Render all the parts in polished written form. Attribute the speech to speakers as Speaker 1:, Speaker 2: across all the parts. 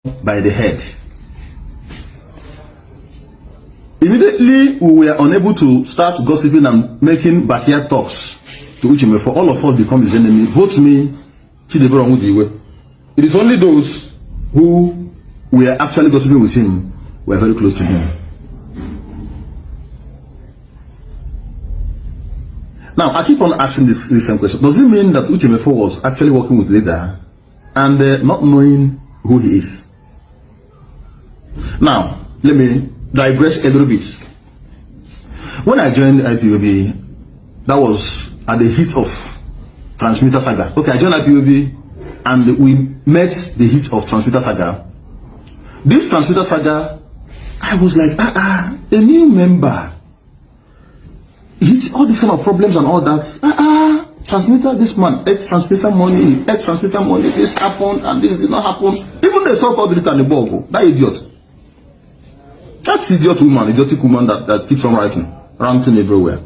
Speaker 1: by the head. Immediately, we were unable to start gossiping and making backyard talks to Chimezie. All of us become his enemy. Both me, Chidebere and Udiwe. It is only those who were actually gossiping with him were very close to him. Now, I keep on asking this same question. Does it mean that Chimezie was actually working with leader and not knowing who he is? Now, let me digress a little bit. When I joined IPOB, that was at the heat of Transmitter Saga. Okay, I joined IPOB and we met the heat of Transmitter Saga. This Transmitter Saga, I was like, a new member. All these kind of problems and all that. Transmitter, this man, transmitter money, transmitter money, this happened and this did not happen. Even the so-called editor and the blog, that idiot. That's idiotic woman that keeps on writing, ranting everywhere.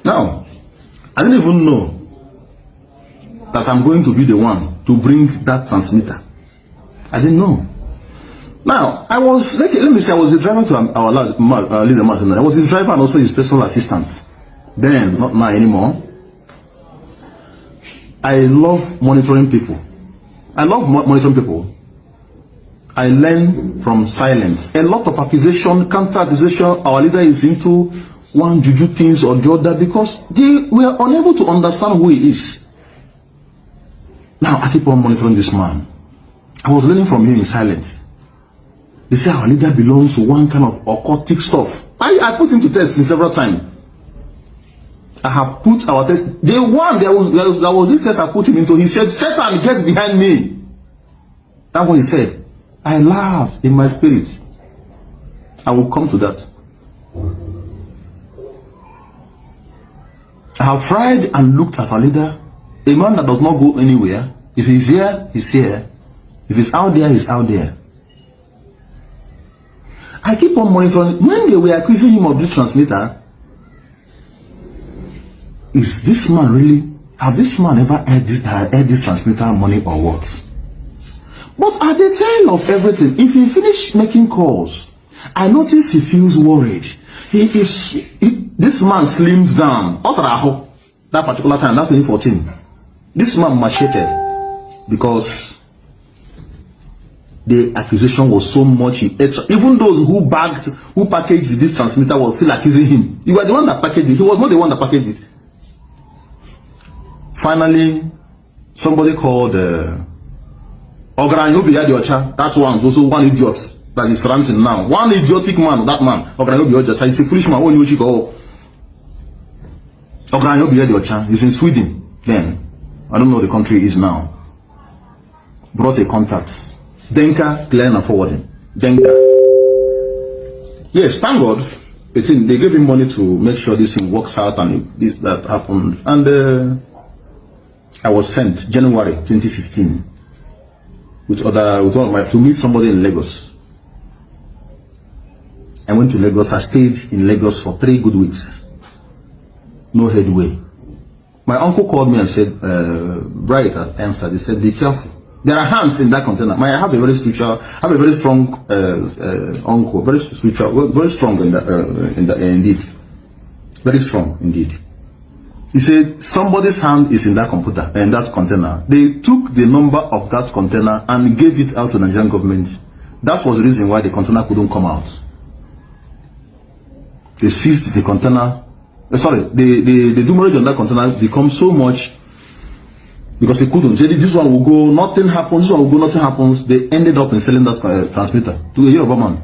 Speaker 1: Now, I didn't even know that I'm going to be the one to bring that transmitter. I didn't know. Now, I was the driver to our leader, Martin. I was his driver and also his personal assistant. Then, not now anymore. I love monitoring people. I learn from silence. A lot of accusation, counter-accusation, our leader is into one juju things or the other because they were unable to understand who he is. Now, I keep on monitoring this man. I was learning from him in silence. They say our leader belongs to one kind of occultic stuff. I put him to test several times. I have put our test. There was this test I put him into. He said, Satan, get behind me. That's what he said. I laughed in my spirit. I will come to that. I have tried and looked at our leader. A man that does not go anywhere. If he's here, he's here. If he's out there, he's out there. I keep on monitoring. When they were accusing him of this transmitter, is this man really, have this man ever had this transmitter money or what? But at the time of everything, if he finished making calls, I notice he feels worried. This man slims down. That particular time, that's 2014. This man macheted because the accusation was so much. Even those who packaged this transmitter was still accusing him. You were the one that packaged it. He was not the one that packaged it. Finally, somebody called Ogranyobi Adiocha. That one is also one idiot that is ranting now. One idiotic man, that man. Ogranyobi Adiocha. He's a foolish man. What you call Ogranyobi Adiocha? He's in Sweden then. I don't know what the country is now. Brought a contact. Denka, clearing and forwarding. Denka. Yes, thank God. They gave him money to make sure this thing works out and that happened. And I was sent January 2015 to meet somebody in Lagos. I went to Lagos. I stayed in Lagos for 3 good weeks. No headway. My uncle called me and said, right at answer, they said, be careful. There are hands in that container. I have a very strong uncle, very spiritual, very strong indeed. Very strong indeed. He said somebody's hand is in that computer, in that container. They took the number of that container and gave it out to the Nigerian government. That was the reason why the container couldn't come out. They seized the container. The demurrage on that container become so much because they couldn't. They did, this one will go, nothing happens. This one will go, nothing happens. They ended up in selling that transmitter to a Yoruba man.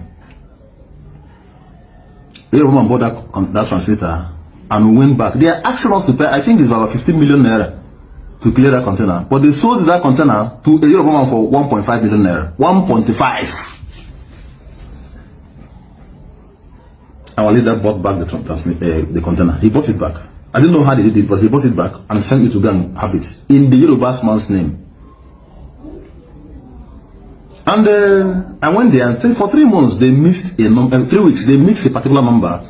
Speaker 1: A Yoruba man bought that transmitter and we went back. They are asking us to pay, I think it's about 15 million naira to clear that container. But they sold that container to a Yoruba man for 1.5 million naira. 1.5. Our leader bought back the container. He bought it back. I didn't know how they did it, but he bought it back and sent me to go and have it in the Yoruba man's name. And I went there, and for 3 months they missed a number. 3 weeks they missed a particular number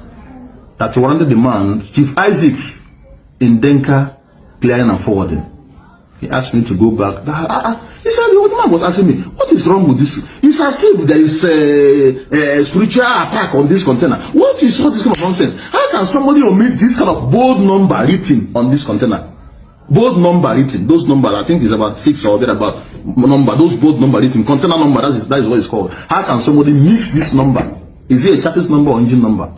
Speaker 1: that warranted the man, Chief Isaac, in Denka, clearing and forwarding. He asked me to go back. He said, man was asking me, what is wrong with this? It's as if there is a spiritual attack on this container. What is all this kind of nonsense? How can somebody omit this kind of bold number written on this container? Bold number written. Those numbers, I think, is about 6 or about number. Those bold number written, container number. That is what it's called. How can somebody mix this number? Is it a chassis number or engine number?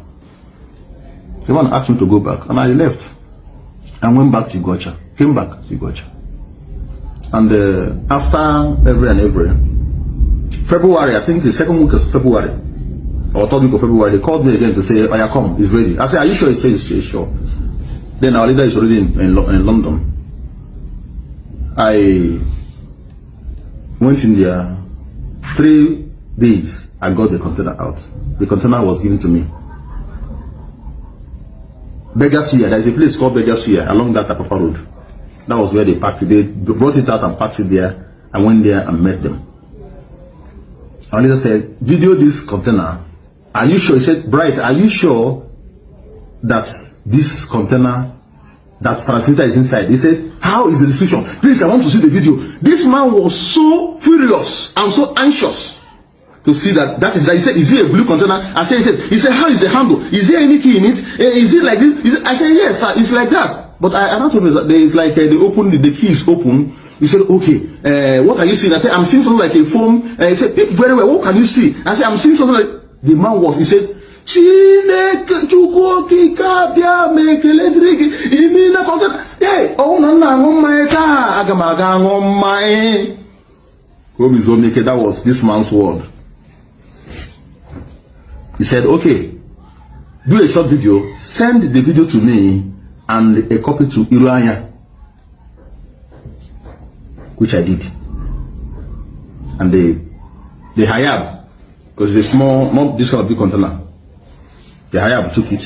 Speaker 1: The one asked me to go back, and I left and went back to Gocha. Came back to Gocha. And after every February, I think the second week of February or third week of February, they called me again to say, "Oh, yeah, come, it's ready." I said, "Are you sure?" He says, "It's sure." Then our leader is already in London. I went in there 3 days. I got the container out. The container was given to me. Begasuya, there is a place called Begasuya along that Apapa Road. That was where they packed it. They brought it out and packed it there. I went there and met them. Our leader said, "Video this container. Are you sure?" He said, "Bright, are you sure that this container, that transmitter is inside?" He said, "How is the description? Please, I want to see the video." This man was so furious and so anxious to see that is that. He said, "Is it a blue container?" I said, he said, "How is the handle? Is there any key in it? Is it like this?" I said, "Yes, sir, it's like that." But I told him that there is like they open the key is open. He said, "Okay, what are you seeing?" I said, "I'm seeing something like a foam." He said, "Pick very well. What can you see?" I said, "I'm seeing something like." The man was. He said, "Chineke chukwuki kabia mekeledrigi imina container." Hey, oh no, my agamaga my. That was this man's word. He said, "Okay, do a short video, send the video to me and a copy to Iruanya," which I did. And the Hayab, because it's a small, not this kind of big container, the Hayab took it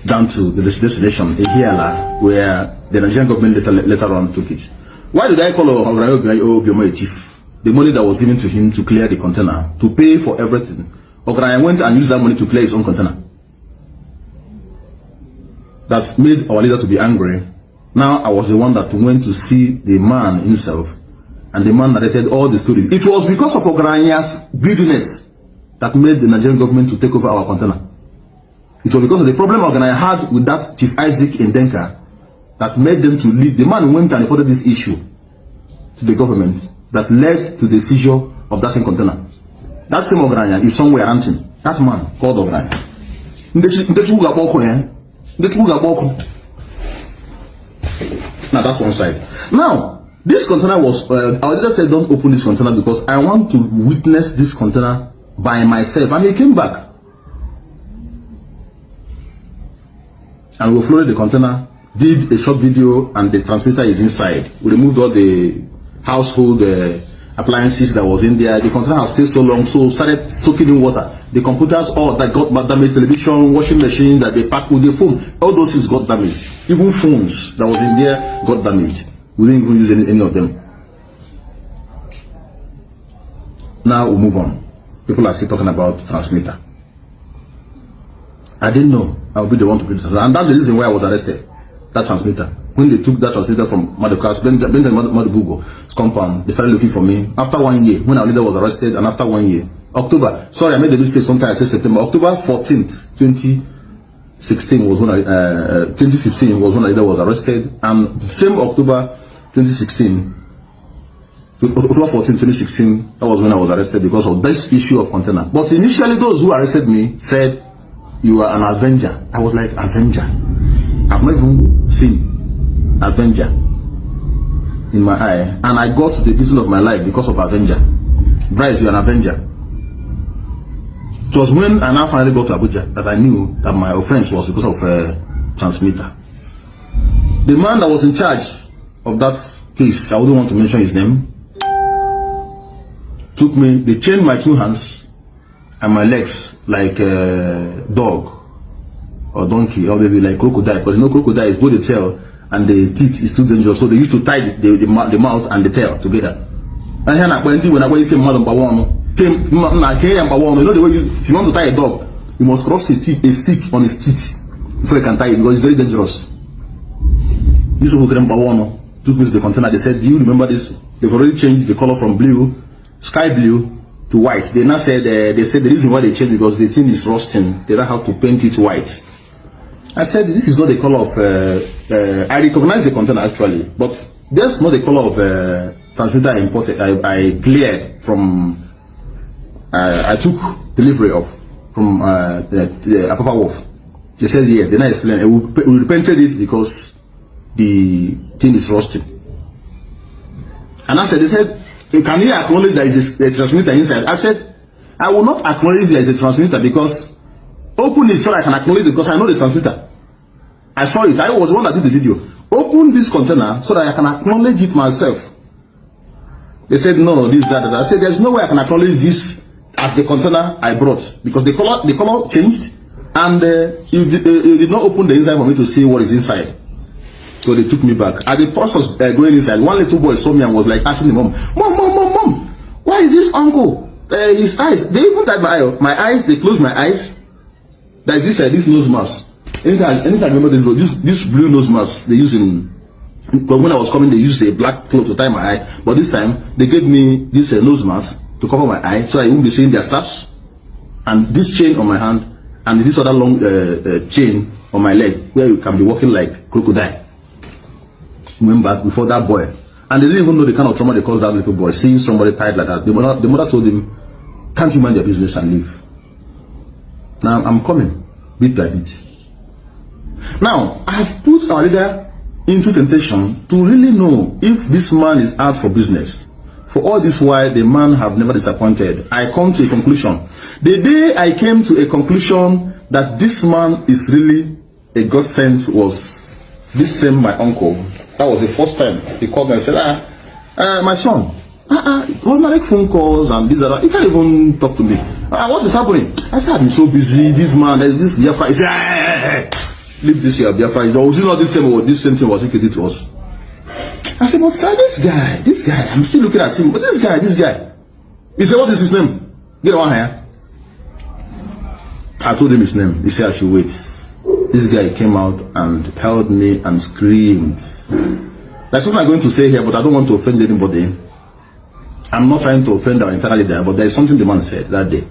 Speaker 1: down to the destination, Ihiala, where the Nigerian government later on took it. Why did I call Obioma a thief? The money that was given to him to clear the container, to pay for everything. Ogaraya went and used that money to clear his own container. That made our leader to be angry. Now I was the one that went to see the man himself, and the man narrated all the stories. It was because of Ogaraya's greediness that made the Nigerian government to take over our container. It was because of the problem Ogaraya had with that Chief Isaac in Denka that made them to lead. The man went and reported this issue to the government that led to the seizure of that same container. That same Ogaraya is somewhere hunting. That man called Ogaraya. Now that's one side. Now, this container was, our leader said, "Don't open this container because I want to witness this container by myself." And he came back. And we flooded the container, did a short video, and the transmitter is inside. We removed all the household appliances that was in there. The container has stayed so long, so started soaking in water. The computers, all that got damaged, television, washing machine that they packed with the phone, all those things got damaged. Even phones that was in there got damaged. We didn't even use any of them. Now we move on. People are still talking about transmitter. I didn't know I would be the one to put it, and that's the reason why I was arrested. That transmitter. When they took that transmitter from Madukas, Benjamin Madubugo's compound, they started looking for me. After 1 year, when our leader was arrested, and after 1 year, October, sorry, I made a mistake sometime, I said September, October 14th, 2016 was when 2015 was when our leader was arrested, and the same October 2016, October 14, 2016, that was when I was arrested because of this issue of container. But initially, those who arrested me said, "You are an Avenger." I was like, "Avenger? I've not even seen Avenger in my eye." And I got the beating of my life because of Avenger. Bryce, you're an Avenger. It was when I now finally got to Abuja that I knew that my offense was because of transmitter. The man that was in charge of that case, I wouldn't want to mention his name, took me, they chained my 2 hands and my legs like a dog or donkey, or maybe like crocodile, because you know crocodile is both the tail and the teeth is too dangerous, so they used to tie the mouth and the tail together. And here when I came out number one, you know the way if you want to tie a dog, you must cross a stick on his teeth before you can tie it, because it's very dangerous. This is number one. took me to the container. They said, do you remember this? They've already changed the color from blue, sky blue, to white. They now said, they said the reason why they changed because the thing is rusting. They don't have to paint it white. I said, this is not the color of, I recognize the container actually, but that's not the color of transmitter I imported, I cleared from, I took delivery of, from the Apapa Wharf. They said, yes, then I explained, we painted it because the thing is rusting. And I said, they said, can you acknowledge there is a transmitter inside? I said, I will not acknowledge there is a transmitter because open it so I can acknowledge it because I know the transmitter. I saw it. I was the one that did the video. Open this container so that I can acknowledge it myself. They said, no, this, that. I said, there's no way I can acknowledge this as the container I brought because the color changed and you did not open the inside for me to see what is inside. So they took me back. As the process going inside, one little boy saw me and was like asking the mom, Mom, why is this uncle? His eyes, they even tied my eyes, they closed my eyes. There is this nose mask. Anytime I remember this blue nose mask they use in, because when I was coming they used a black cloth to tie my eye, but this time they gave me this nose mask to cover my eye so I won't be seeing their straps, and this chain on my hand and this other long chain on my leg where you can be walking like crocodile. Went back before that boy, and they didn't even know the kind of trauma they caused that little boy seeing somebody tied like that. The mother told him, can't you mind your business and leave? Now I'm coming bit by bit. Now I've put our leader into temptation to really know if this man is out for business. For all this while, the man have never disappointed. I come to a conclusion. The day I came to a conclusion that this man is really a God sent was this same my uncle. That was the first time he called me and said, my son, all my phone calls and this and that. He can't even talk to me. What is happening? I said, I've been so busy. This man, there's this Biafra. He said, hey, leave this here, Biafra. Was it not this same thing was he did to us? I said, but sir, this guy, I'm still looking at him. But this guy. He said, what is his name? Get one here. I told him his name. He said, I should wait. This guy came out and held me and screamed. That's what I'm going to say here, but I don't want to offend anybody. I'm not trying to offend our entire leader, but there is something the man said that day.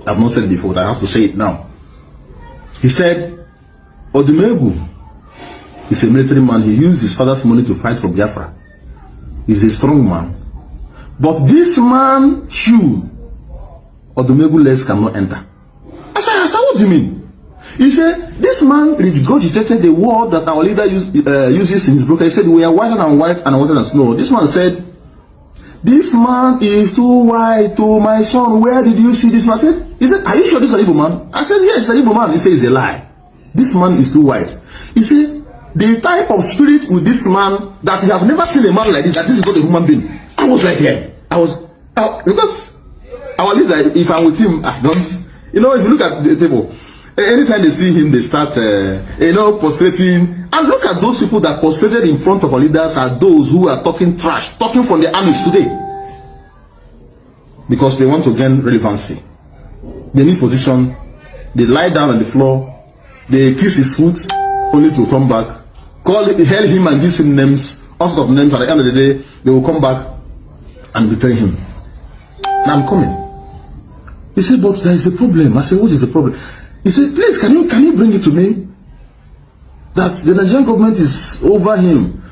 Speaker 1: I've not said it before, but I have to say it now. He said, Odumegu is a military man. He used his father's money to fight for Biafra. He's a strong man. But this man, shoe, Odumegu legs cannot enter. I said, what do you mean? He said, this man regurgitated the word that our leader uses in his book. He said, we are whiter than white and whiter than snow. This man said, this man is too white. To my son, where did you see this man? I said, are you sure this is an Igbo man? I said, yes, it's an Igbo man. He said, it's a lie. This man is too white. He said, the type of spirit with this man that you have never seen a man like this, that this is not a human being. I was right here. Because our leader, if I'm with him, I don't, if you look at the table, anytime they see him, they start, prostrating. And look at those people that prostrated in front of our leaders are those who are talking trash, talking from the armies today. Because they want to gain relevancy. They need position. They lie down on the floor. They kiss his foot, only to turn back. Hail him and give him names, all sorts of names. At the end of the day, they will come back and betray him. Now I'm coming. He said, but there is a problem. I said, what is the problem? He said, please, can you bring it to me? That the Nigerian government is over him.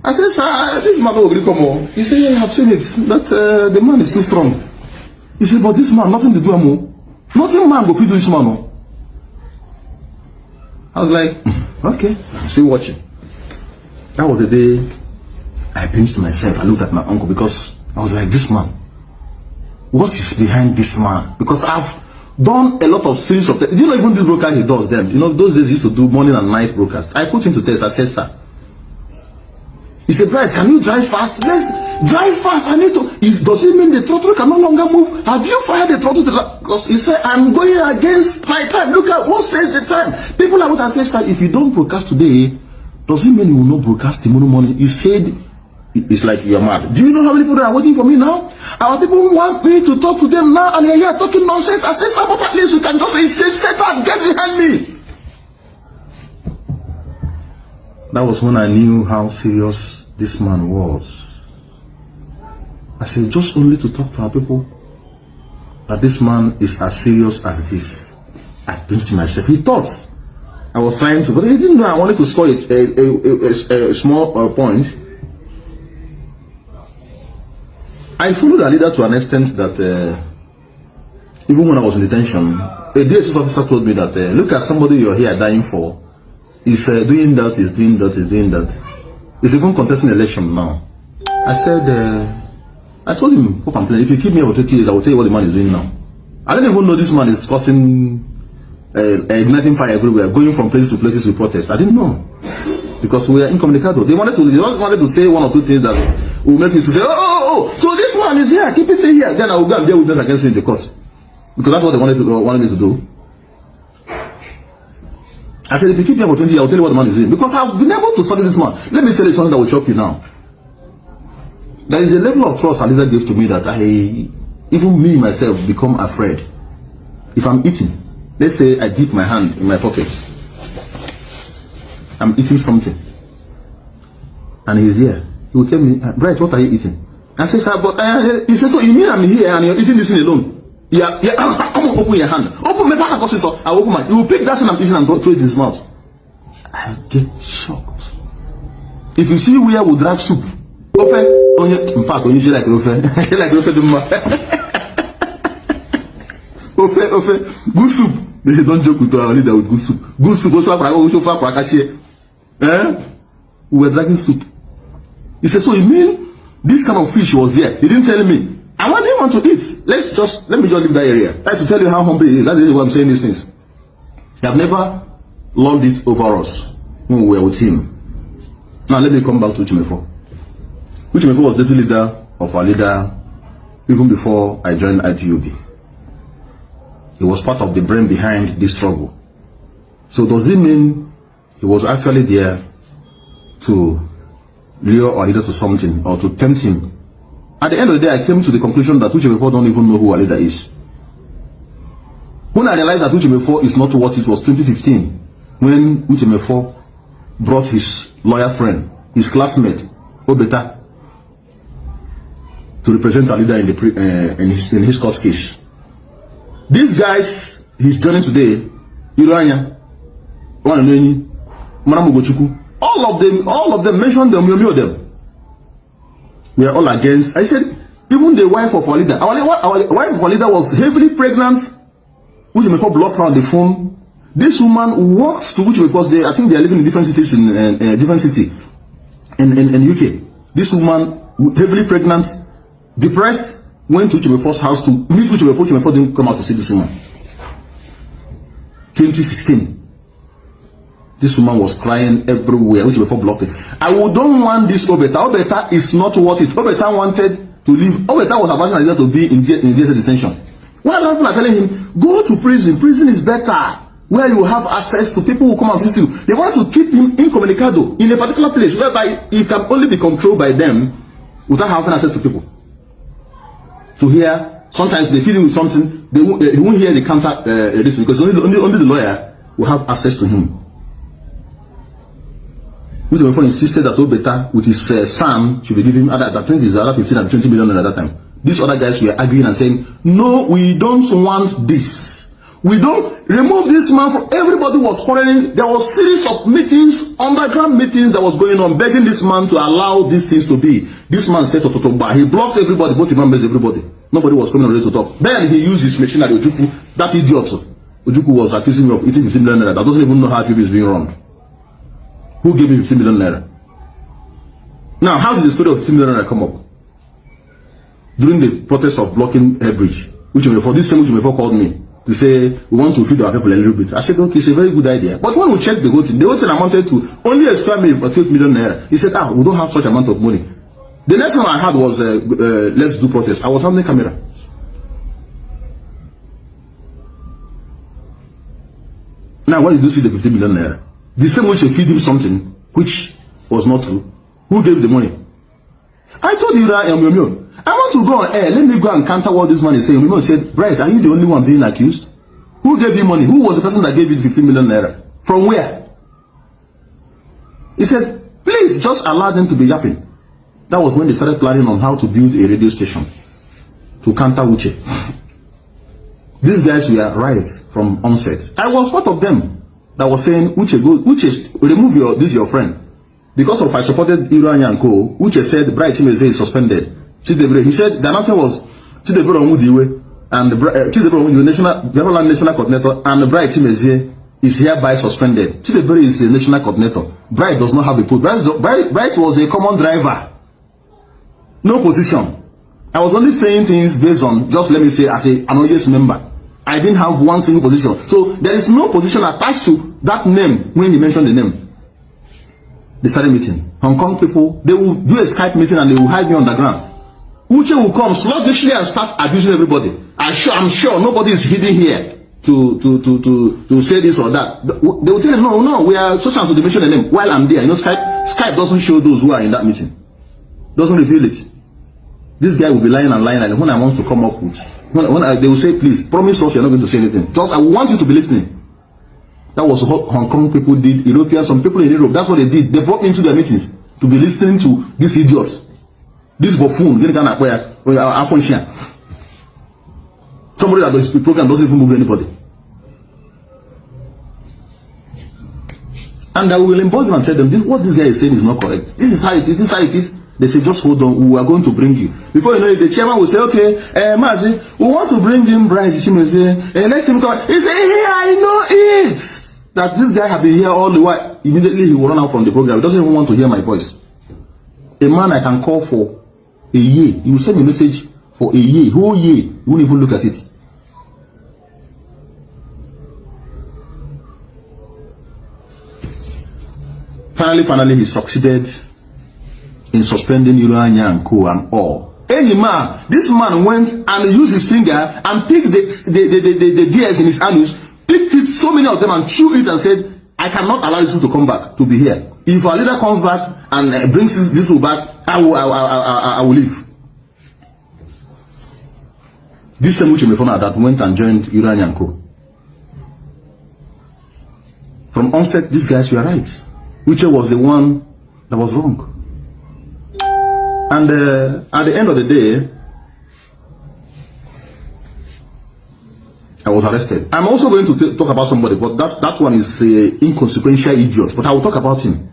Speaker 1: I said, sir, this man will come on. He said, yeah, I have seen it. That the man is too strong. He said, but this man, nothing to do with nothing man go feed this man. I was like, okay, I'm still watching. That was the day I pinched myself. I looked at my uncle because I was like, this man, what is behind this man? Because I've done a lot of series of tests. Do you know even this broadcast he does them? Those days he used to do morning and night broadcast. I put him to test. I said, sir. He said, Bryce, can you drive fast? Let's drive fast. I need to. Does it mean the throttle can no longer move? Have you fired the throttle? Because he said, I'm going against my time. Look at what says the time. People are going to say, sir, if you don't broadcast today, does it mean you will not broadcast tomorrow morning? He said, it's like you're mad. Do you know how many people are waiting for me now? Our people want me to talk to them now, and they're here talking nonsense. I said, sir, but at least you can just say, Satan, get behind me. That was when I knew how serious this man was. I said, just only to talk to our people that this man is as serious as it is. I pinched myself. He thought I was trying to, but he didn't know I wanted to score a small point. I followed the leader to an extent that even when I was in detention, a DSS officer told me that look at somebody you're here dying for. He's doing that, he's doing that, he's doing that. He's even contesting election now. I said, I told him, if you keep me for 20 years, I will tell you what the man is doing now. I didn't even know this man is causing igniting fire everywhere, going from places to places to protest. I didn't know. Because we are incommunicado. They just wanted to say one or two things that will make me to say, oh, so this man is here, keep it here. Then I will go and bear witness against me in the court. Because that's what they wanted me to do. I said, if you keep me for 20 years, I'll tell you what the man is doing. Because I've been able to study this man. Let me tell you something that will shock you now. There is a level of trust a leader gives to me that even me myself become afraid. If I'm eating, let's say I dip my hand in my pockets. I'm eating something. And he's here. He will tell me, Bright, what are you eating? I say, sir, but he says, so you mean I'm here and you're eating this thing alone? Yeah, come on, open your hand. Open my back, I will open mine. You will pick that thing I'm eating and throw it in his mouth. I get shocked. If you see where we drag soup, open, in fact, when you like Rofe, like Rofe Duma. Ofe, good soup. They don't joke with our leader with good soup. Good soup, we were dragging soup. He said, so you mean this kind of fish was there? He didn't tell me. And what do you want to eat? Let me just leave that area. That's to tell you how humble he is. That's why I'm saying these things. They have never loved it over us when we were with him. Now let me come back to Chimezie. Chimezie was deputy leader of our leader even before I joined IPOB. He was part of the brain behind this struggle. So does it mean he was actually there to lure our leader to something or to tempt him? At the end of the day, I came to the conclusion that Chimezie don't even know who our leader is. When I realized that Chimezie is not what it was 2015, when Chimezie brought his lawyer friend, his classmate, Obeta, to represent our leader in his court case. These guys, he's joining today, Iranya, all of them mentioned them, them. We are all against. I said, even the wife of our leader, our wife of our leader was heavily pregnant. Chimezie blocked her on the phone. This woman walked to Uche because I think they are living in different cities in different city in UK. This woman, heavily pregnant, depressed, went to Chimezie's house to meet Chimezie. Chimezie didn't come out to see this woman. 2016. This woman was crying everywhere. Chimezie blocked it. I don't want this Obeta. Obeta is not worth it. Obeta wanted to leave. Obeta was advising her to be in DSS detention. One of the people are telling him, go to prison. Prison is better, where you have access to people who come and visit you. They want to keep him incommunicado in a particular place whereby he can only be controlled by them without having access to people. To hear, sometimes they feed him with something, he won't hear the counter this because only the lawyer will have access to him. Chimezie insisted that Obeta with his son should be giving him, I think it's another 15 and 20 million at that time. These other guys were arguing and saying, no, we don't want this. We don't remove this man from. Everybody was quarreling. There was series of meetings, underground meetings that was going on, begging this man to allow these things to be. This man said to Totoba. He blocked everybody, both members, everybody. Nobody was coming ready to talk. Then he used his machinery, Ojukwu, that idiot. Ojukwu was accusing me of eating 15 million naira. That doesn't even know how people is being run. Who gave me 15 million naira? Now, how did the story of 15 million naira come up? During the protest of blocking a bridge, for this same Chimezie called me to say, we want to feed our people a little bit. I said, okay, it's a very good idea. But when we checked the whole thing amounted to only a square meal for 12 million naira. He said, we don't have such amount of money. The next one I had was, let's do protest. I was on the camera. Now, why did you see the 50 million naira? The same way to feed him something, which was not true. Who gave the money? I told you that, I want to go on air. Let me go and counter what this man is saying. He said, Bright, are you the only one being accused? Who gave you money? Who was the person that gave you 15 million naira? From where? He said, please just allow them to be yapping. That was when they started planning on how to build a radio station to counter Uche. These guys were right from onset. I was part of them that was saying, Uche, remove this your friend. Because of I supported Iruanya and Co. Uche said, Bright Chimezie is suspended. He said the announcement was Chidebere Omudiwe and Chidebere Omudiwe, National Coordinator, and Bright Chimezie is hereby suspended. Chidebere is a National Coordinator. Bright does not have a post. Bright was a common driver. No position. I was only saying things based on, just let me say, as an audience member. I didn't have one single position. So there is no position attached to that name when he mentioned the name. They started meeting. Hong Kong people, they will do a Skype meeting and they will hide me underground. Uche will come sluggishly and start abusing everybody. I'm sure nobody is hidden here to say this or that. They will tell him, no, we are so to mention the name while I'm there. You know, Skype doesn't show those who are in that meeting. Doesn't reveal it. This guy will be lying and lying, and when I want to come up with, they will say, please, promise us you're not going to say anything. Just, I want you to be listening. That was what Hong Kong people did, Europeans, some people in Europe, that's what they did. They brought me into their meetings to be listening to these idiots. This buffoon, somebody that does the program doesn't even move anybody. And I will impose them and tell them, what this guy is saying is not correct. This is how it is, this is how it is. They say, just hold on, we are going to bring you. Before you know it, the chairman will say, okay, Mazi, we want to bring him Bright Chimezie, let him come. He say, hey, I know it. That this guy have been here all the while. Immediately he will run out from the program. He doesn't even want to hear my voice. A man I can call for a year. He will send me a message for a year, whole year. He won't even look at it. Finally, he succeeded in suspending Iruanya and Co. and all. Any man, this man went and used his finger and picked the beers in his anus, picked it, so many of them, and chewed it and said, I cannot allow this to come back, to be here. If our leader comes back and brings this people back, I will leave. This same Chimezie that went and joined Iruanya and Co. From onset, these guys were right. Uche was the one that was wrong. And at the end of the day, I was arrested. I'm also going to talk about somebody, but that one is an inconsequential idiot. But I will talk about him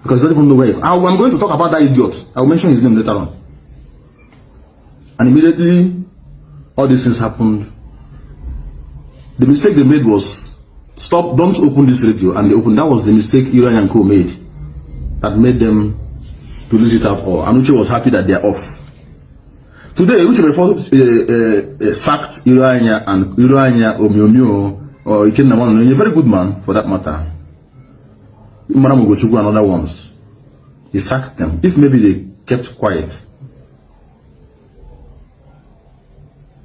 Speaker 1: because I don't even know where. I'm going to talk about that idiot. I will mention his name later on. And immediately, all these things happened. The mistake they made was, stop, don't open this radio, and they opened. That was the mistake Iruanya and Co made, that made them to lose it out all. And Uche was happy that they are off. Today, Uche sacked Iruanya and Iruanya Omiomio or Ikenna, a very good man for that matter. Madam Ugochukwu and other ones. He sacked them. If maybe they kept quiet.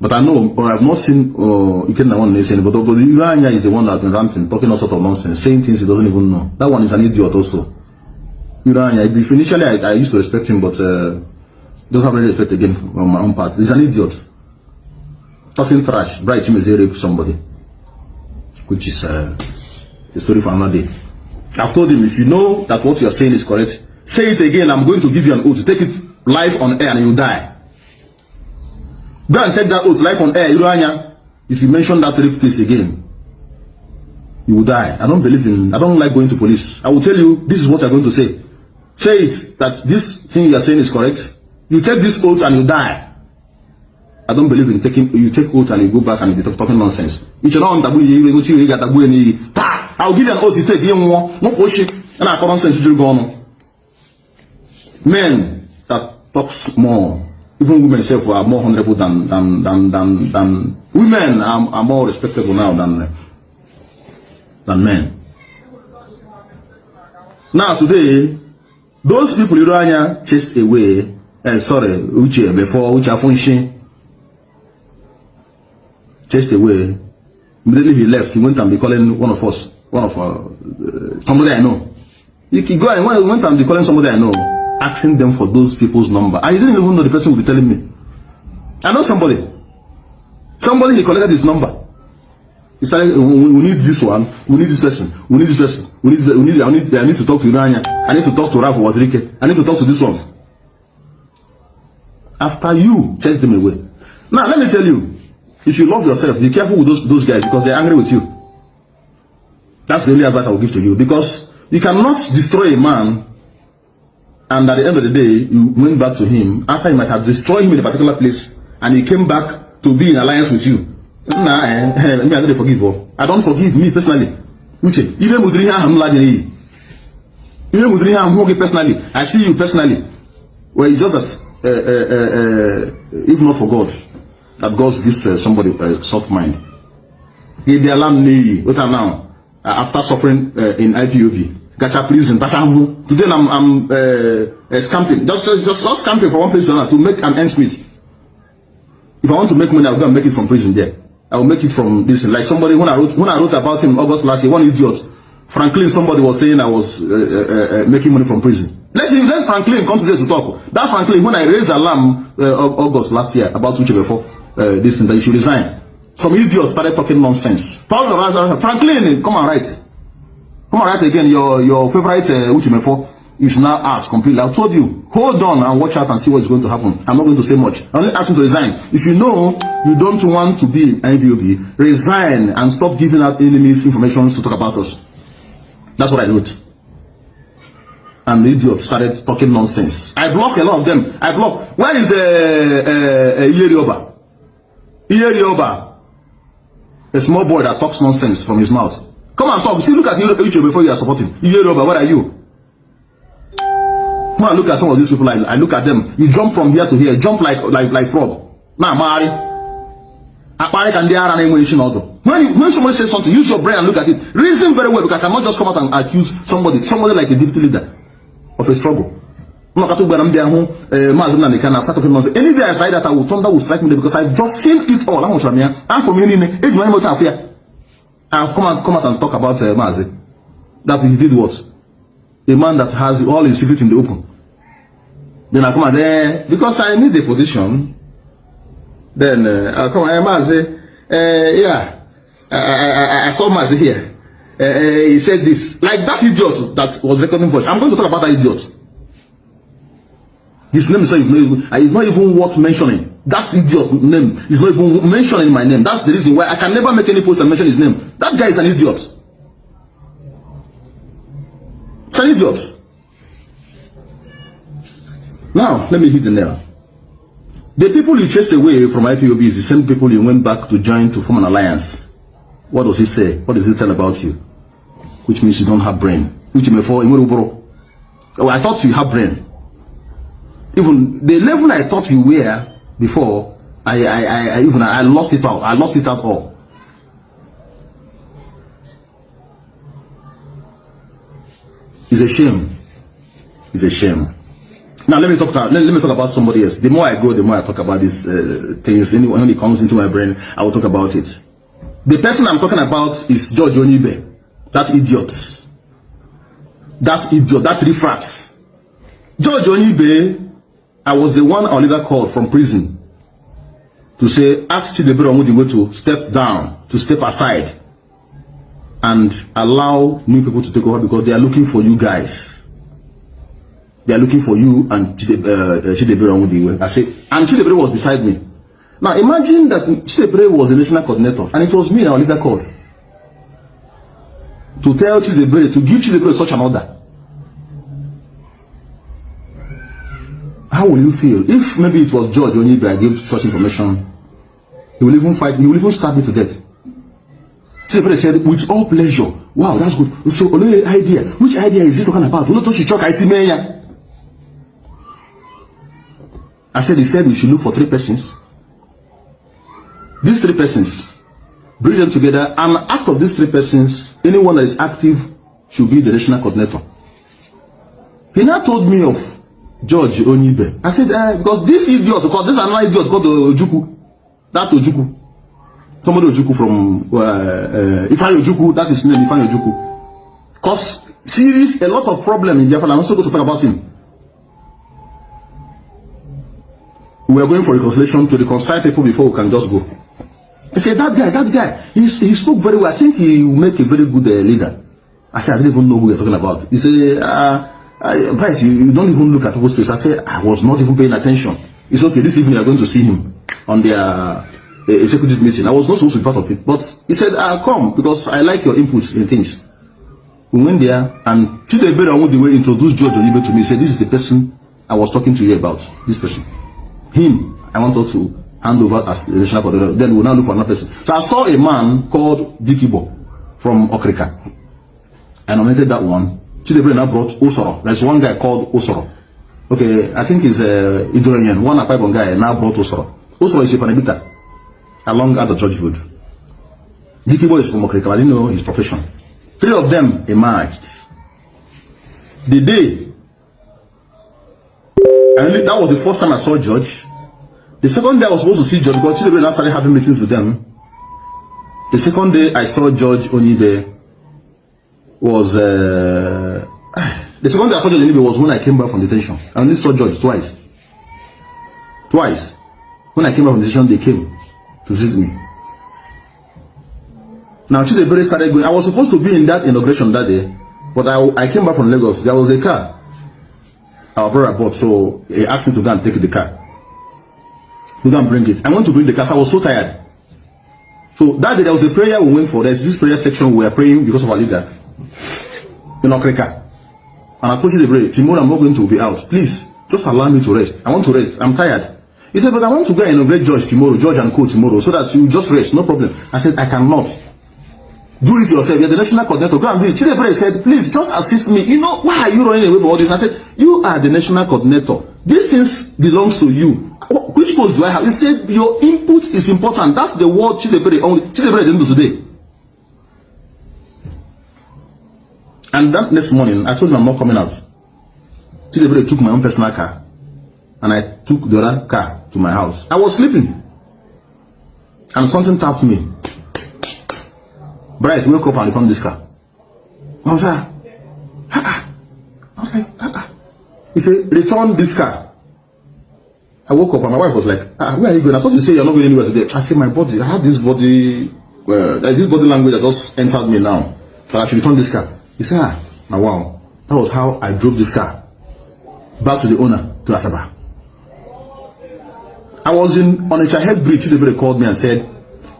Speaker 1: But I know, or I've not seen Ikenna one saying, but Iruanya is the one that's been ranting, talking all sort of nonsense, saying things he doesn't even know. That one is an idiot also. Iruanya, initially I used to respect him, but doesn't have any respect again on my own part. He's an idiot. Talking trash. Bright Chimezie raped somebody. Which is a story for another day. I've told him, if you know that what you're saying is correct, say it again. I'm going to give you an oath. Take it live on air and you die. Go and take that oath live on air, Iruanya. If you mention that rape case again, you will die. I don't like going to police. I will tell you, this is what you're going to say. Say it, that this thing you're saying is correct. You take this oath and you die. I don't believe in taking, you take oath and you go back and you be talking nonsense. I'll give you an oath, you take no bullshit, and I call nonsense you go on. Men that talks more, even women self are more honorable than women are more respectable now than men. Now today, those people Iruanya chased away, Uche before Uche function chased away. Immediately he left, he went and be calling one of us, somebody I know. He go and went and be calling somebody I know, asking them for those people's number. And he didn't even know the person would be telling me. I know somebody. Somebody, he collected his number. He started, we need this one, we need this person, we need this person, I need to talk to Iruanya, I need to talk to Ralph Wazirike, I need to talk to this one. after you chase them away. Now, let me tell you, if you love yourself, be careful with those guys because they're angry with you. That's the only advice I will give to you, because you cannot destroy a man and at the end of the day, you went back to him after you might have destroyed him in a particular place and he came back to be in alliance with you. Nah, me, I don't forgive you. I don't forgive me personally. Even personally, I see you personally. Well, it's just that, if not for God, that God gives somebody a soft mind. If the alarm what now? After suffering in IPOB, Gacha prison, today I'm scamping, just scamping from one place to another to make an ends meet. If I want to make money, I'll go and make it from prison there. I will make it from this. Like somebody, when I wrote about him in August last year, one idiot, Franklin, somebody was saying I was making money from prison. Let's Franklin come today to talk. That Franklin, when I raised alarm August last year about 2 weeks before this thing, that you should resign. Some idiots started talking nonsense. Franklin, come and write. Come and write again. Your favorite Uchimefo is now out completely. I told you, hold on and watch out and see what's going to happen. I'm not going to say much. I only ask you to resign. If you know you don't want to be in IPOB, resign and stop giving out enemies information to talk about us. That's what I wrote. And the idiots started talking nonsense. I block a lot of them. I block. Where is Iyerioba? Iyerioba. A small boy that talks nonsense from his mouth. Come and talk. See, look at YouTube before you are supporting. Iyerioba, where are you? When I look at some of these people, I look at them. You jump from here to here. Jump like frog. Now, Mari. When somebody says something, use your brain and look at it. Reason very well, because I cannot just come out and accuse somebody like a deputy leader of a struggle. Any day I find that, I will thunder will strike me because I've just seen it all. I'm from here. I'm from here. I'll come out and talk about Mazi. That he did what? A man that has all his secrets in the open. Then I come out there because I need a position. Then I'll come out Mazi. Yeah, I saw Mazi here. He said this. Like that idiot that was recording voice. I'm going to talk about that idiot. His name is not even worth mentioning. That idiot name is not even mentioning my name. That's the reason why I can never make any post and mention his name. That guy is an idiot. It's an idiot. Now, let me hit the nail. The people you chased away from IPOB is the same people you went back to join to form an alliance. What does he say? What does he tell about you? Which means you don't have brain. Which means I thought you have brain. Even the level I thought you were before, I lost it all. I lost it at all. It's a shame. It's a shame. Now let me talk about somebody else. The more I go, the more I talk about these things. When it comes into my brain, I will talk about it. The person I'm talking about is George Onibe. That idiot. That idiot. That refracts. George Onibe. I was the one our leader called from prison to say, ask Chidebere Omudiwe to step down, to step aside, and allow new people to take over because they are looking for you guys. They are looking for you and Chidebere Omudiwe. I said, and Chidebere was beside me. Now imagine that Chidebere was the national coordinator, and it was me our leader called to tell Chidebere, to give Chidebere such an order. How will you feel if maybe it was George Onibe I gave such information? He will even fight me, he will even stab me to death. Somebody said, with all pleasure. Wow, that's good. So, only idea. Which idea is he talking about? I said, he said we should look for 3 persons. These 3 persons, bring them together, and out of these 3 persons, anyone that is active should be the national coordinator. He now told me of George Onibe. I said, because this idiot, because this another idiot called Ojuku. That Ojuku. Somebody Ojuku from Ifeanyi Ojuku, that's his name, Ifeanyi Ojuku. Cause serious, a lot of problem in Japan. I'm also going to talk about him. We are going for reconciliation to reconcile people before we can just go. He said, that guy, he spoke very well. I think he will make a very good leader. I said, I don't even know who you're talking about. He said, Bryce, you don't even look at people's face. I said, I was not even paying attention. it's okay, this evening we are going to see him on their executive meeting. I was not supposed to be part of it, but he said, I'll come because I like your input in things. We went there, and Chimezie on the way introduced George Onibe to me. He said, this is the person I was talking to you about. This person. Him, I want us to hand over as the national coordinator. Then we'll now look for another person. So I saw a man called Dikibo from Okrika. I nominated that one. Chimezie now brought Osoro. There's one guy called Osoro. Okay, I think he's Idoranian. One Akwaibon guy now brought Osoro. Osoro is a Panebita along at the George Road. Dikibo is from Okrika. I didn't know his profession. 3 of them emerged. The day, and that was the first time I saw George. The second day I was supposed to see George because Chimezie now started having meetings with them. The second day I saw George Onibe was the second day I saw George Onibe was when I came back from detention. I only saw George twice. Twice. When I came back from detention, they came to visit me. Now Chimezie started going. I was supposed to be in that inauguration that day, but I came back from Lagos. There was a car our brother bought, so he asked me to go and take the car. To go and bring it. I went to bring the car, so I was so tired. So that day there was a prayer we went for. There's this prayer section we were praying because of our leader in Okrika. And I told Chimezie, tomorrow I'm not going to be out. Please, just allow me to rest. I want to rest. I'm tired. He said, but I want to go and inaugurate George tomorrow, George and Co tomorrow, so that you just rest, no problem. I said, I cannot. Do it yourself. You're the national coordinator. Go and do it. Chimezie said, please just assist me. You know, why are you running away from all this? I said, you are the national coordinator. These things belongs to you. Which post do I have? He said, your input is important. That's the word Chimezie only. Chimezie didn't do today. And that next morning, I told him I'm not coming out. Chimezie took my own personal car. And I took the other car to my house. I was sleeping. And something tapped me. Bright, wake up and return this car. I was like, He said, return this car. I woke up and my wife was like, where are you going? I thought you said you're not going anywhere today. I said, my body, I have this body, there's this body language that just entered me now. But I should return this car. He said, now wow. That was how I drove this car back to the owner, to Asaba. I was in Onitsha Head Bridge. Chimezie called me and said,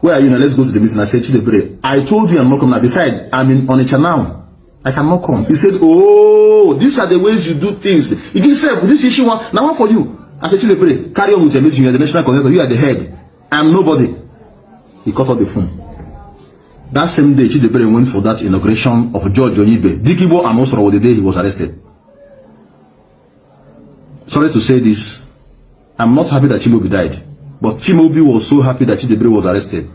Speaker 1: where are you now? Let's go to the meeting. I said, Chimezie, I told you I'm not coming now. Besides, I'm in Onitsha now. I cannot come. He said, oh, these are the ways you do things. He did say, this issue, now what for you? I said, Chimezie, carry on with your meeting. You are the national coordinator. You are the head. I'm nobody. He cut off the phone. That same day, Chimezie went for that inauguration of George Onibe. Dikibo and Osoro were the day he was arrested. Sorry to say this. I'm not happy that Chimezie died. But Chimezie was so happy that Chimezie was arrested.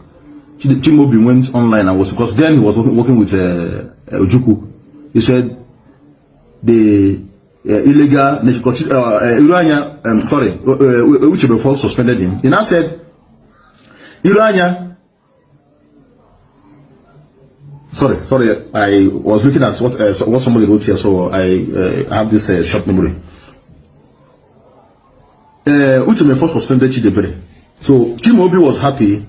Speaker 1: Chimezie went online and was, because then he was working with Ojukwu. He said the illegal Irania, which before suspended him. He now said Irania. Sorry, I was looking at what somebody wrote here, so I have this short memory. Which before suspended Chimezie. So Chimezie was happy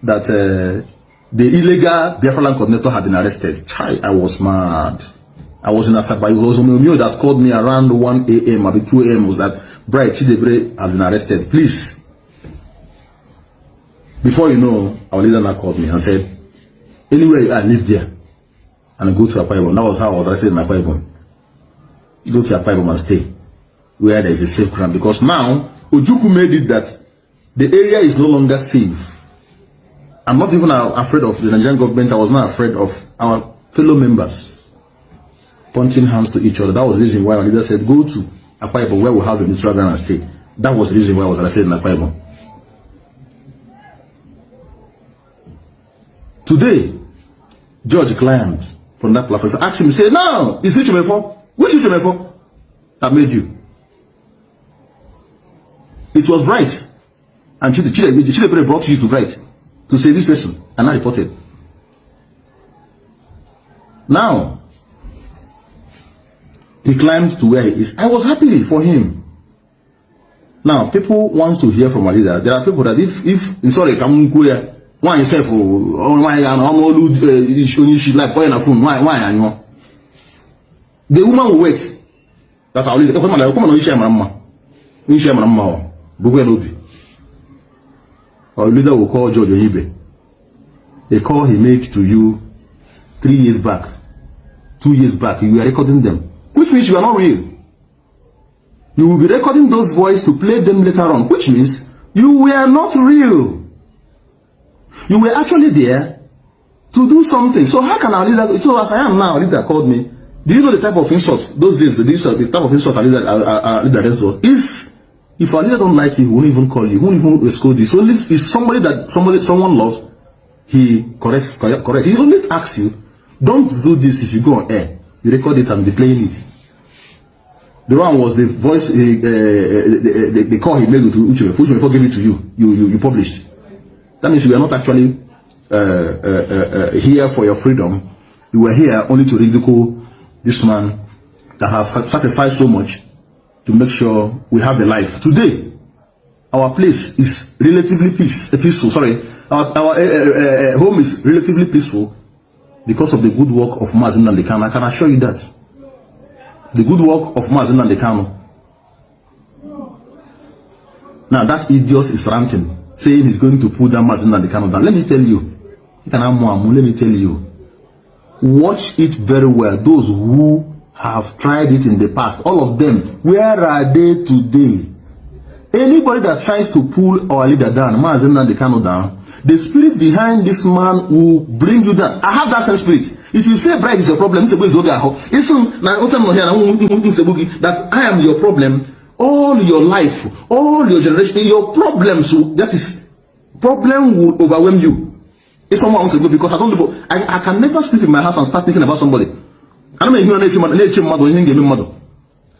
Speaker 1: that the illegal Biafran coordinator had been arrested. I was mad. I was in Asaba. It was Omeo that called me around 1 a.m. maybe 2 a.m. was that Bright Chimezie has been arrested. Please. Before you know, our leader now called me and said, anywhere I live there and go to Akwa Ibom. That was how I was arrested in Akwa Ibom. Go to Akwa Ibom and stay where there is a safe ground. Because now, Ojukwu made it that the area is no longer safe. I'm not even afraid of the Nigerian government. I was not afraid of our fellow members pointing hands to each other. That was the reason why my leader said, go to Akwa Ibom where we have a neutral ground and stay. That was the reason why I was arrested in Akwa Ibom. Today, George climbed from that platform. Asked him, he said, no, is it Chimezie? Which is Chimezie? I made you. It was Bright. And Chimezie brought you to Bright to say this person, and I reported. Now, he climbed to where he is. I was happy for him. Now, people want to hear from a leader. There are people that if sorry, why yourself, why the woman will wait. That our leader, Bugelobi. Our leader will call George Oyibe. A call he made to you 3 years back, 2 years back, you were recording them, which means you are not real. You will be recording those voices to play them later on, which means you were not real. You were actually there to do something. So how can our leader, so as I am now, our leader called me. Do you know the type of insult, those days, the type of insult our leader was? Is, if our leader don't like you, he won't even call you, he won't even scold you. So it's somebody that someone loves, he corrects. He only asks you, don't do this if you go on air. You record it and be playing it. The one was the voice, the call he made with Uche before gave it to you. You published. That means you were not actually here for your freedom. You were here only to ridicule this man that has sacrificed so much to make sure we have a life. Today, our place is relatively peaceful. Sorry, our home is relatively peaceful because of the good work of Mazi Nnamdi Kanu. I can assure you that. The good work of Mazi Nnamdi Kanu. Now that idiot is ranting, saying he's going to put down Mazi Nnamdi Kanu down. Let me tell you, let me tell you, watch it very well. Those who have tried it in the past, all of them, where are they today? Anybody that tries to pull our leader down, Mazi Nnamdi Kanu down, the spirit behind this man will bring you down. I have that same spirit. If you say pride is your problem, that I am your problem, all your life, all your generation, your problems, that is, problem will overwhelm you. If someone wants to go, because I can never sleep in my house and start thinking about somebody. I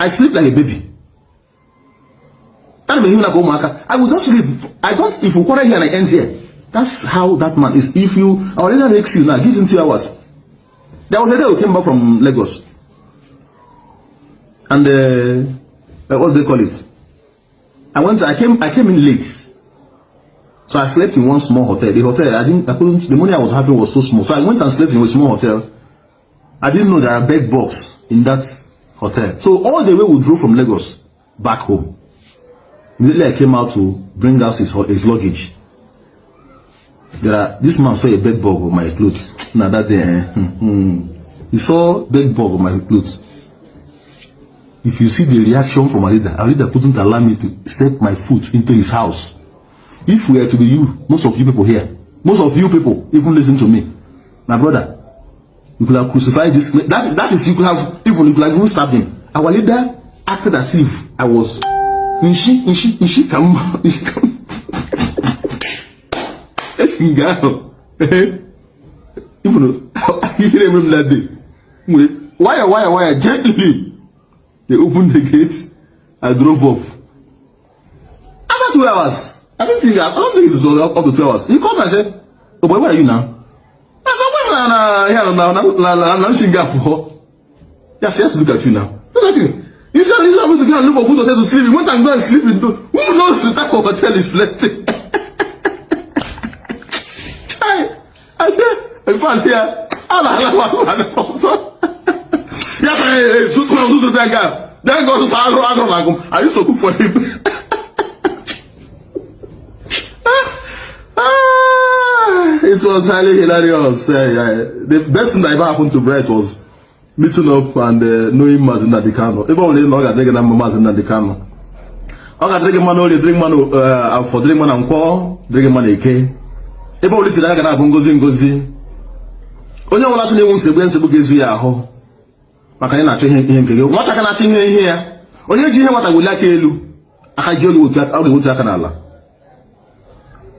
Speaker 1: sleep like a baby. I will just sleep. I don't, if you quarter here and I end here. That's how that man is. If you, our leader makes you now, give him 2 hours. There was a day we came back from Lagos. And, what do they call it? I came in late. So I slept in one small hotel. The hotel, the money I was having was so small. So I went and slept in a small hotel. I didn't know there are bed bugs in that hotel. So all the way we drove from Lagos back home. Immediately I came out to bring out his luggage. This man saw a bed bug on my clothes. Now that day, he saw bed bug on my clothes. If you see the reaction from our leader couldn't allow me to step my foot into his house. If we are to be you, most of you people here, most of you people, even listen to me, my brother, you could have crucified this. That is, you could have even stabbed him. Our leader acted as if I was. Come. Even that day. Why? Gently. They opened the gate. I drove off. After 2 hours, I don't think it was up to 2 hours. He called me and said, "Oh boy, where are you now?" I said, "Well, Singapore." Yes, look at you now. Look at you. He said, "He's supposed to go and look for good hotel to sleep. He went and go and sleep in. Who knows the type of hotel he's sleeping?" I said, in fact, here, I used to cook for him. It was highly hilarious. The best thing that ever happened to Brett was meeting up and knowing Mazi Nnamdi Kanu. Even when they know that they get Mazi Nnamdi Kanu. I got drink man only drink man for drink man and call drink man eke. Even when they get ngozi. Onye wala tuni won sebu gezu ya ho. Maka na acho ihe nkege. Nwata ka na acho ihe ya. Onye ji ihe nwata wuli aka elu. Aka ji olu otu aka na ala.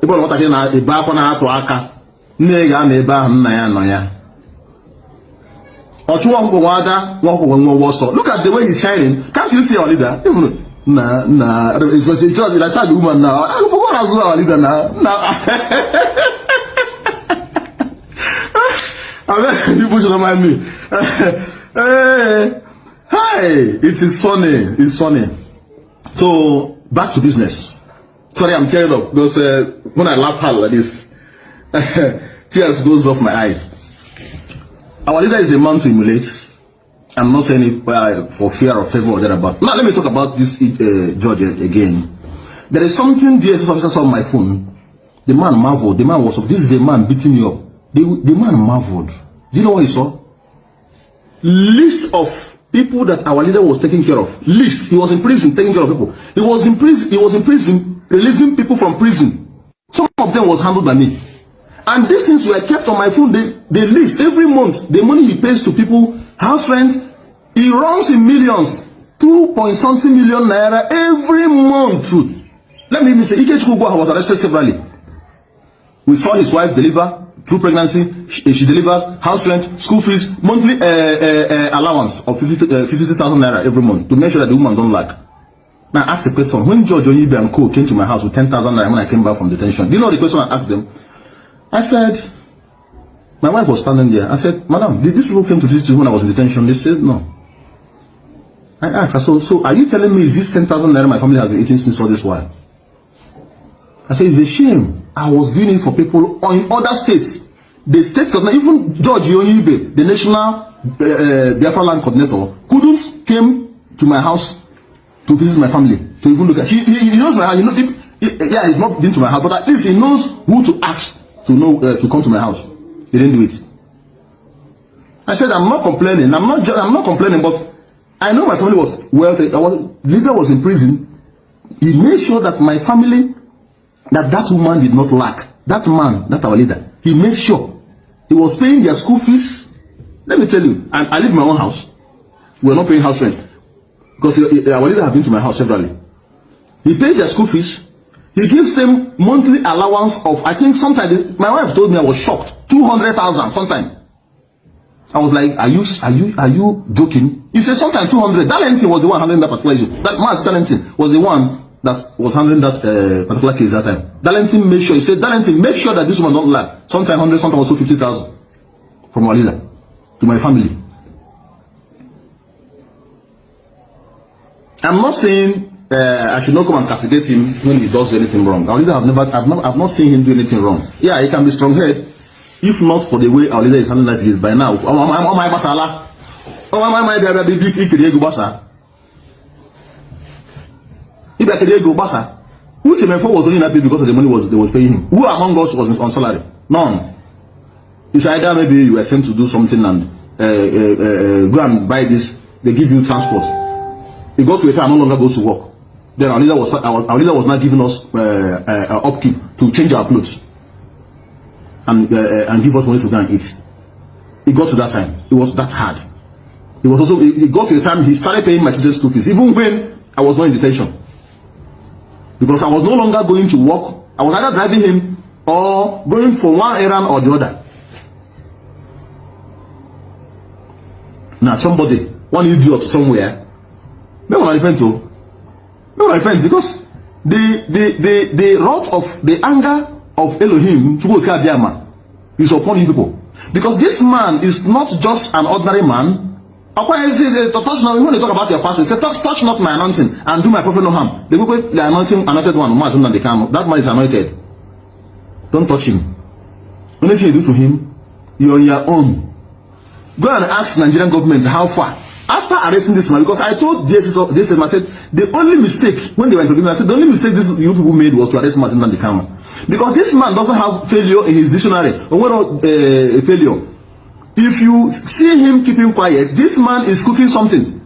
Speaker 1: Ebe nwata ka na ebe akwa na atụ aka. Nne ga na ebe ahụ nna ya nọ ya. Ochu ọkụkọ nwada, ọkụkọ nwa ọsọ. Look at the way he's shining. Can't you see our leader? Even it was a church like that woman now. I forgot as well our leader now. People should remind me. Hey, it is funny. It's funny. So back to business. Sorry, I'm tearing up because when I laugh hard like this, tears goes off my eyes. Our leader is a man to emulate. I'm not saying it for fear or favor or thereabout. Now let me talk about this judge again. There is something DSS officer saw on my phone. The man marveled. The man was up. This is a man beating me up. The man marveled. Do you know what he saw? List of people that our leader was taking care of. List. He was in prison taking care of people. He was in prison releasing people from prison. Some of them was handled by me. And these things were kept on my phone. They list every month. The money he pays to people, house rent, he runs in millions. 2-point-something million naira every month. Let me even say, Ikechukwu was arrested severally. We saw his wife deliver through pregnancy. She delivers house rent, school fees, monthly allowance of 50,000 naira every month to make sure that the woman don't lack. Now I asked the question, when George Onyibe and Co came to my house with 10,000 naira when I came back from detention, do you know the question I asked them? I said, my wife was standing there. I said, Madam, did these people came to visit you when I was in detention? They said, no. I asked her, so are you telling me is this 10,000 naira my family has been eating since all this while? I said, it's a shame. I was doing it for people in other states. The state coordinator, even George Onyibe, the national Biafra land coordinator, couldn't came to my house to visit my family, to even look at. He knows my house. You know, yeah, he's not been to my house, but at least he knows who to ask to know to come to my house. He didn't do it. I said, I'm not complaining. I'm not complaining, but I know my family was wealthy. Leader was in prison. He made sure that my family, that woman did not lack. That man, that our leader, he made sure he was paying their school fees. Let me tell you, I live in my own house. We're not paying house rent because our leader has been to my house severally. He paid their school fees. He gives them monthly allowance of, I think sometimes, my wife told me, I was shocked, 200,000 sometimes. I was like, are you joking? He said sometimes 200. Darlington was the one handling that particular issue. That Mass Darlington was the one that was handling that particular case that time. Darlington made sure, he said, Darlington, make sure that this woman don't lack. Sometimes 100, sometimes also 50,000 from our leader to my family. I'm not saying I should not come and castigate him when he does anything wrong. Our leader I've not seen him do anything wrong. Yeah, he can be strong-headed, if not for the way our leader is handling that case by now. Oh my basala. Oh my big Ikediego basa. Ikediego basa. Which Chimezie was only happy because of the money they was paying him. Who among us was on salary? None. It's either maybe you were sent to do something and go and buy this. They give you transport. He got to a time no longer goes to work. Then our leader was not giving us upkeep to change our clothes and give us money to go and eat. It got to that time. It was that hard. It got to the time he started paying my children's school fees, even when I was not in detention. Because I was no longer going to work. I was either driving him or going for one errand or the other. Now somebody, one idiot somewhere, no one repent because the wrath of the anger of Elohim is upon you people. Because this man is not just an ordinary man. When they talk about your pastor, say, touch not my anointing and do my prophet no harm. The people, the anointed one, that man is anointed. Don't touch him. Only thing you do to him, you're on your own. Go and ask Nigerian government how far. After arresting this man, because I told DSS, I said, the only mistake, when they went to give me, I said, the only mistake you people made was to arrest Martin Nandekama. Because this man doesn't have failure in his dictionary. Or what failure? If you see him keeping quiet, this man is cooking something.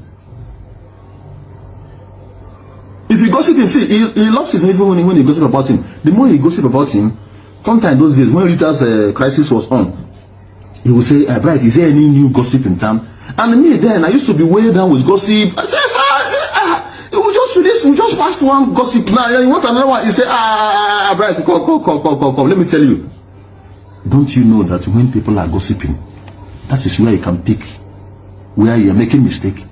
Speaker 1: If you gossip him, see, he loves it even when you gossip about him. The more you gossip about him, sometimes those days, when Rita's crisis was on, he would say, Bright, is there any new gossip in town? And me then, I used to be way down with gossip. I said, sir, we just passed one gossip. Now, you want another one? He said, Bright, come. Let me tell you. Don't you know that when people are gossiping, that is where you can pick where you are making mistake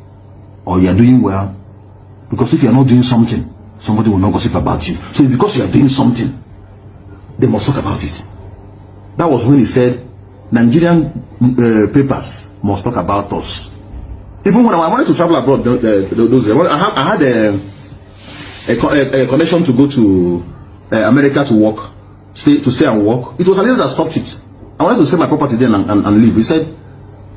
Speaker 1: or you are doing well? Because if you are not doing something, somebody will not gossip about you. So because you are doing something, they must talk about it. That was when he said, Nigerian papers must talk about us. Even when I wanted to travel abroad, I had a connection to go to America to work, stay and work. It was a leader that stopped it. I wanted to sell my property then and leave. He said,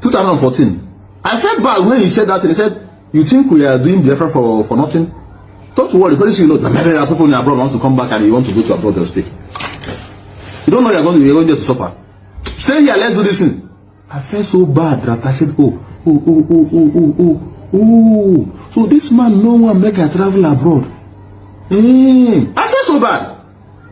Speaker 1: 2014. I felt bad when he said that, and he said, you think we are doing Biafra for nothing? Don't worry, very soon you know that people in abroad want to come back and you want to go to abroad, they'll stay. You don't know you're going there to suffer. Stay here, let's do this thing. I felt so bad that I said, oh. So this man no one make I travel abroad. I felt so bad.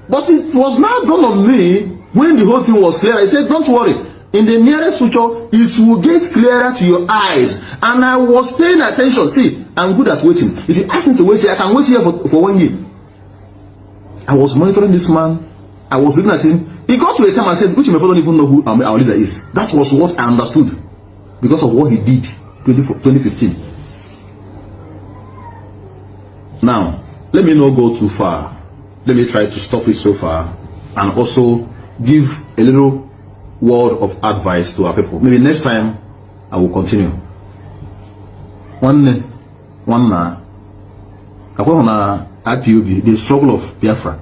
Speaker 1: But it was now done on me when the whole thing was clear. I said, don't worry. In the nearest future, it will get clearer to your eyes. And I was paying attention. See, I'm good at waiting. If you ask me to wait here, I can wait here for 1 year. I was monitoring this man. I was looking at him. He got to a time I said, which my father don't even know who our leader is. That was what I understood because of what he did 2015. Now, let me not go too far. Let me try to stop it so far and also give a little word of advice to our people. Maybe next time I will continue. One IPOB, the struggle of Biafra.